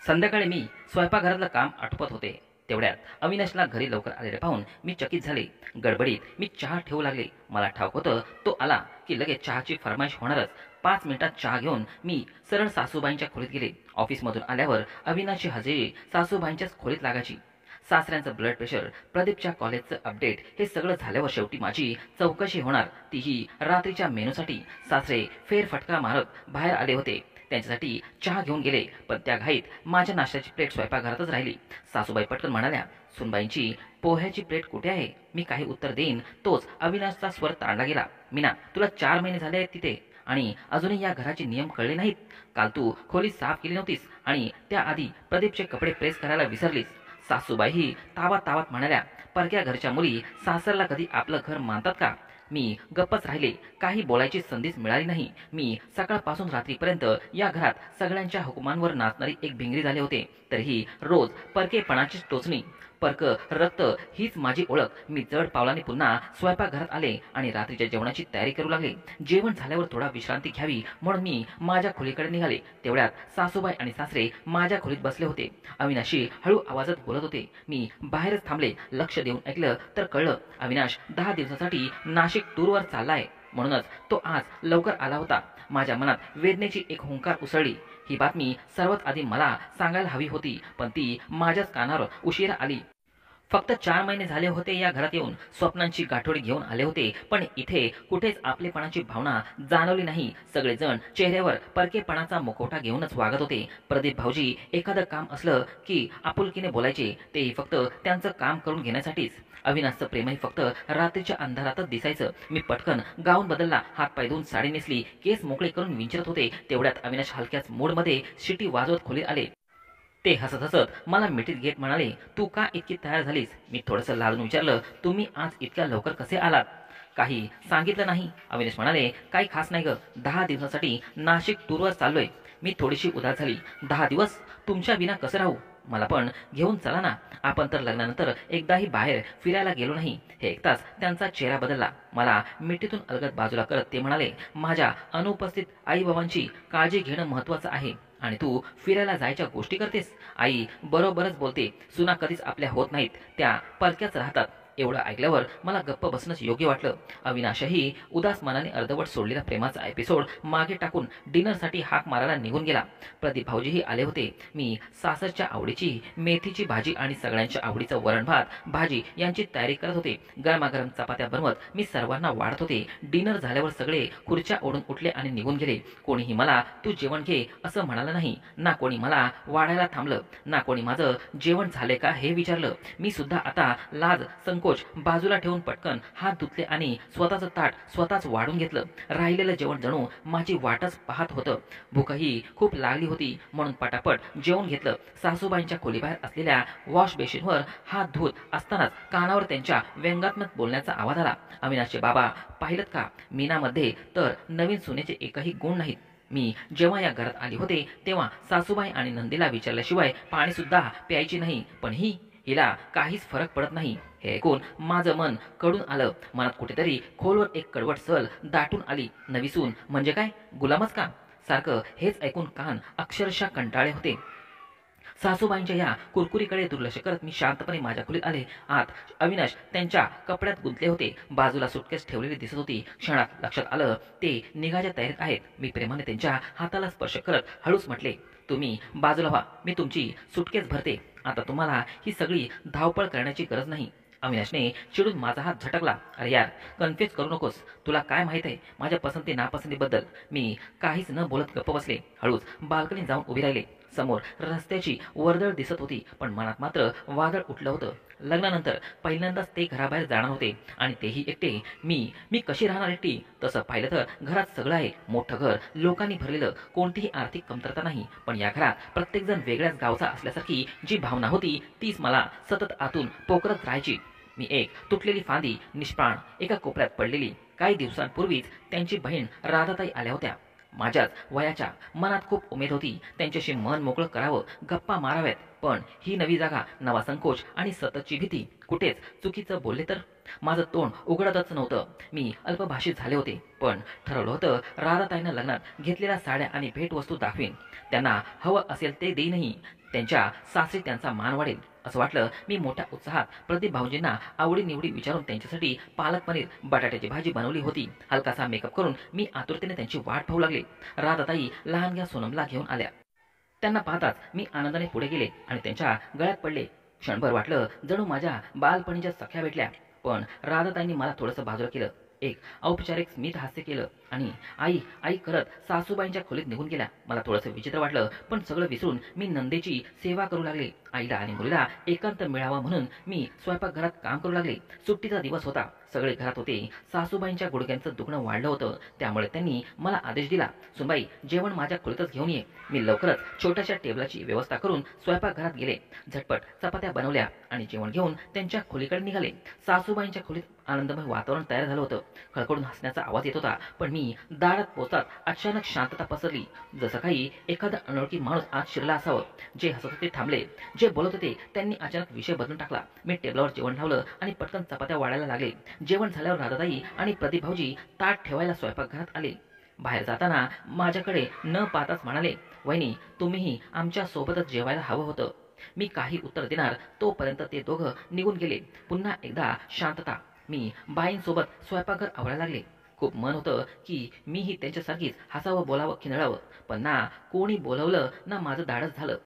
संध्याकाळी मी स्वयंपाकघरातलं काम आटोपत होते. तेवढ्यात अविनाशला घरी लवकर आलेले पाहून मी चकित झाले. गडबडीत मी चहा ठेवू लागले. मला ठाऊक होतं तो आला की लगेच चहाची फरमाईश होणारच. 5 मिनिटात चहा घेऊन मी सरळ सासूबाईंच्या खोलीत गेले. ऑफिसमधून आल्यावर अविनाशची हजेरी सासूबाईंच्याच खोलीत लागायची. सासऱ्यांचं ब्लड प्रेशर, प्रदीपच्या कॉलेजचं अपडेट हे सगळं झाल्यावर शेवटी माझी चौकशी होणार, तीही रात्रीच्या मेनूसाठी. सासरे फेरफटका मारत बाहेर आले होते. त्यांच्यासाठी चहा घेऊन गेले, पण त्या घाईत माझ्या नाश्त्याची प्लेट स्वयंपाकघरातच राहिली. सासूबाई पटकन म्हणाल्या, सुनबाईंची पोह्याची प्लेट कुठे आहे? मी काही उत्तर देईन तोच अविनाशचा स्वर ताणला गेला. मीना, तुला 4 महिने झाले आहेत तिथे आणि अजूनही या घराचे नियम कळले नाहीत. काल तू खोली साफ केली नव्हतीस आणि त्याआधी प्रदीपचे कपडे प्रेस करायला विसरलीस. सासूबाईही तावात तावात म्हणाल्या, परक्या घरच्या मुली सासरला कधी आपलं घर मानतात का? मी गप्पच राहिले. काही बोलायची संधीच मिळाली नाही. मी सकाळपासून रात्रीपर्यंत या घरात सगळ्यांच्या हुकुमांवर नाचणारी एक भिंगरी झाले होते. तरीही रोज परकेपणाचीच टोचणी, परक रक्त हीच माझी ओळख. मी जड पावलाने पुन्हा स्वयंपाकघरात आले आणि रात्रीच्या जेवणाची तयारी करू लागले. जेवण झाल्यावर थोडा विश्रांती घ्यावी म्हणून मी माझ्या खोलीकडे निघाले. तेवढ्यात सासूबाई आणि सासरे माझ्या खोलीत बसले होते. अविनाशी हळू आवाजात बोलत होते. मी बाहेरच थांबले. लक्ष देऊन ऐकलं तर कळलं, अविनाश 10 दिवसासाठी नाशिक टूरवर चाललाय. म्हणूनच तो आज लवकर आला होता. माझ्या मनात वेदनेची एक हुंकार उसळली. ही बातमी सर्वात आधी मला सांगायला हवी होती, पण ती माझ्याच कानावर उशिरा आली. फक्त 4 महिने झाले होते या घरात येऊन. स्वप्नांची गाठोडी घेऊन आले होते, पण इथे कुठेच आपलेपणाची भावना जाणवली नाही. सगळेजण चेहऱ्यावर परकेपणाचा मुखवटा घेऊनच वागत होते. प्रदीप भाऊजी एखादं काम असलं की आपुलकीने बोलायचे, तेही फक्त त्यांचं काम करून घेण्यासाठीच. अविनाशचं प्रेमही फक्त रात्रीच्या अंधारातच दिसायचं. मी पटकन गाऊन बदलला, हातपाय धुवून साडी नेसली, केस मोकळे करून विंचरत होते. तेवढ्यात अविनाश हलक्याच मूडमध्ये शिटी वाजवत खोलीत आले. ते हसत हसत मला मिठीत घेत म्हणाले, तू का इतकी तयार झालीस? मी थोडंसं लाजून विचारलं, तुम्ही आज इतक्या लवकर कसे आलात? काही सांगितलं नाही. अविनाश म्हणाले, काही खास नाही ग, 10 दिवसासाठी नाशिक टूरवर चाललोय. मी थोडीशी उदास झाली. 10 दिवस तुमच्या विना कसं राहू? मला पण घेऊन चला ना. आपण तर लग्नानंतर एकदाही बाहेर फिरायला गेलो नाही. हे ऐकताच त्यांचा चेहरा बदलला. मला मिठीतून अलगद बाजूला करत ते म्हणाले, माझ्या अनुपस्थित आईबाबांची काळजी घेणं महत्वाचं आहे आणि तू फिरायला जायच्या गोष्टी करतेस. आई बरोबरच बोलते. सुना कधीच आपल्या होत नाहीत, त्या परक्याच राहतात. एवढं ऐकल्यावर मला गप्प बसणंच योग्य वाटलं. अविनाशही उदास मनाने अर्धवट सोडलेला प्रेमाचा एपिसोड मागे टाकून डिनरसाठी हाक मारायला निघून गेला. प्रदीप भाऊजीही आले होते. मी सासरच्या आवडीची मेथीची भाजी आणि सगळ्यांच्या आवडीचं वरण भात भाजी यांची तयारी करत होते. गरमागरम चपात्या बनवत मी सर्वांना वाढत होते. डिनर झाल्यावर सगळे खुर्च्या ओढून उठले आणि निघून गेले. कोणीही मला तू जेवण घे असं म्हणालं नाही. ना कोणी मला वाढायला थांबलं, ना कोणी माझं जेवण झाले का हे विचारलं. मी सुद्धा आता लाज संकोच बाजूला ठेवून पटकन हात धुतले आणि स्वतःचं ताट स्वतःच वाढून घेतलं. राहिलेलं जेवण जणू माझी वाटच पाहत होतं. भूकही खूप लागली होती म्हणून पटापट जेवण घेतलं. सासूबाईंच्या खोलीबाहेर असलेल्या वॉश बेसिनवर हात धुत असतानाच कानावर त्यांच्या व्यंगात्मक बोलण्याचा आवाज आला. अविनाशचे बाबा पाहिलं का? मीनामध्ये तर नवीन सुनेचे एकही गुण नाहीत. मी जेव्हा या घरात आली होते तेव्हा सासूबाई आणि नंदीला विचारल्याशिवाय पाणी सुद्धा प्यायची नाही, पण हिला काहीच फरक पडत नाही. हे ऐकून माझं मन कडून आलं. मनात कुठेतरी खोलवर एक कडवट सल दाटून आली. नवी सून म्हणजे काय, गुलामच का? सारखं हेच ऐकून कान अक्षरशः कंटाळे होते. सासूबाईंच्या या कुरकुरीकडे दुर्लक्ष करत मी शांतपणे माझ्या खोलीत आले. आत अविनाश त्यांच्या कपड्यात गुंतले होते. बाजूला सुटकेस ठेवलेली दिसत होती. क्षणात लक्षात आलं ते निघायच्या तयारीत आहेत. मी प्रेमाने त्यांच्या हाताला स्पर्श करत हळूच म्हटले, तुम्ही बाजूला व्हा, मी तुमची सुटकेस भरते. आता तुम्हाला ही सगळी धावपळ करण्याची गरज नाही. अविनाशने चिडून माझा हात झटकला. अरे यार, कन्फ्युज करू नकोस. तुला काय माहित आहे माझ्या पसंती नापसंतीबद्दल? मी काहीच न बोलत गप्प बसले. हळूच बाल्कनीत जाऊन उभी राहिले. समोर रस्त्याची वर्दळ दिसत होती, पण मनात मात्र वादळ उठलं होतं. लग्नानंतर पहिल्यांदाच ते घराबाहेर जाणार होते आणि तेही एकटे. मी कशी राहणार एकटी? तसं पाहिलं तर घरात सगळं आहे. मोठं घर, लोकांनी भरलेलं, कोणतीही आर्थिक कमतरता नाही. पण या घरात प्रत्येकजण वेगळ्याच गावचा असल्यासारखी जी भावना होती तीच मला सतत आतून पोखरत राहायची. मी एक तुटलेली फांदी, निष्प्राण एका कोपऱ्यात पडलेली. काही दिवसांपूर्वीच त्यांची बहीण राधाताई आल्या होत्या. माझ्याच वयाच्या. मनात खूप उमेद होती त्यांच्याशी मन मोकळं करावं, गप्पा माराव्यात. पण ही नवी जागा, नवा संकोच आणि सततची भीती. कुठेच चुकीचं बोलले तर माझं तोंड उघडतच नव्हतं. मी अल्पभाषित झाले होते, पण ठरवलं होतं राधाताईंना लग्नात घेतलेल्या साड्या आणि भेटवस्तू दाखवीन. त्यांना हवं असेल ते देईनही. त्यांच्या सासरी त्यांचा मान वाढेल असं वाटलं. मी मोठ्या उत्साहात प्रदीप भाऊजींना आवडीनिवडी विचारून त्यांच्यासाठी पालक पनीर बटाट्याची भाजी बनवली होती. हलकासा मेकअप करून मी आतुरतेने त्यांची वाट पाहू लागले. राधाताई लहानग्या सोनमला घेऊन आल्या. त्यांना पाहताच मी आनंदाने पुढे गेले आणि त्यांच्या गळ्यात पडले. क्षणभर वाटलं जणू माझ्या बालपणीच्या सख्या भेटल्या. पण राधाताईंनी मला थोडंसं बाजूला केलं. एक औपचारिक स्मित हास्य केलं आणि आई आई करत सासूबाईंच्या खोलीत निघून गेल्या. मला थोडंसं विचित्र वाटलं, पण सगळं विसरून मी नंदेची सेवा करू लागले. आईला आणि मुलीला एकांत मिळावा म्हणून मी स्वयंपाकघरात काम करू लागले. सुट्टीचा दिवस होता. सगळे घरात होते. सासूबाईंच्या गुडघ्यांचं दुखणं वाढलं होतं, त्यामुळे त्यांनी मला आदेश दिला, सुनबाई जेवण माझ्या खोलीतच घेऊन ये. मी लवकरच छोट्याशा टेबलाची व्यवस्था करून स्वयंपाकघरात गेले. झटपट चपात्या बनवल्या आणि जेवण घेऊन त्यांच्या खोलीकडे निघाले. सासूबाईंच्या खोलीत आनंदमय वातावरण तयार झालं होतं. खळखळून हसण्याचा आवाज येत होता, पण मी दारात पोहोचताच अचानक शांतता पसरली. जसं काही एखादा अनोळखी माणूस आत शिरला असावं. जे हसत होते थांबले, जे बोलत होते त्यांनी अचानक विषय बदलून टाकला. मी टेबलावर जेवण लावलं आणि पटकन चपात्या वाढायला लागले. जेवण झाल्यावर राधाताई आणि प्रदीप भाऊजी ताट ठेवायला स्वयंपाकघरात आले. बाहेर जाताना माझ्याकडे न पाहताच म्हणाले, वहिनी तुम्हीही आमच्या सोबतच जेवायला हवं होतं. मी काही उत्तर देणार तोपर्यंत ते दोघं निघून गेले. पुन्हा एकदा शांतता. मी बाईंसोबत स्वयंपाकघर आवरायला लागले. खूप मन होतं की मीही त्यांच्यासारखीच हसावं, बोलावं, खिनळावं, पण ना कोणी बोलवलं ना माझं धाडस झालं.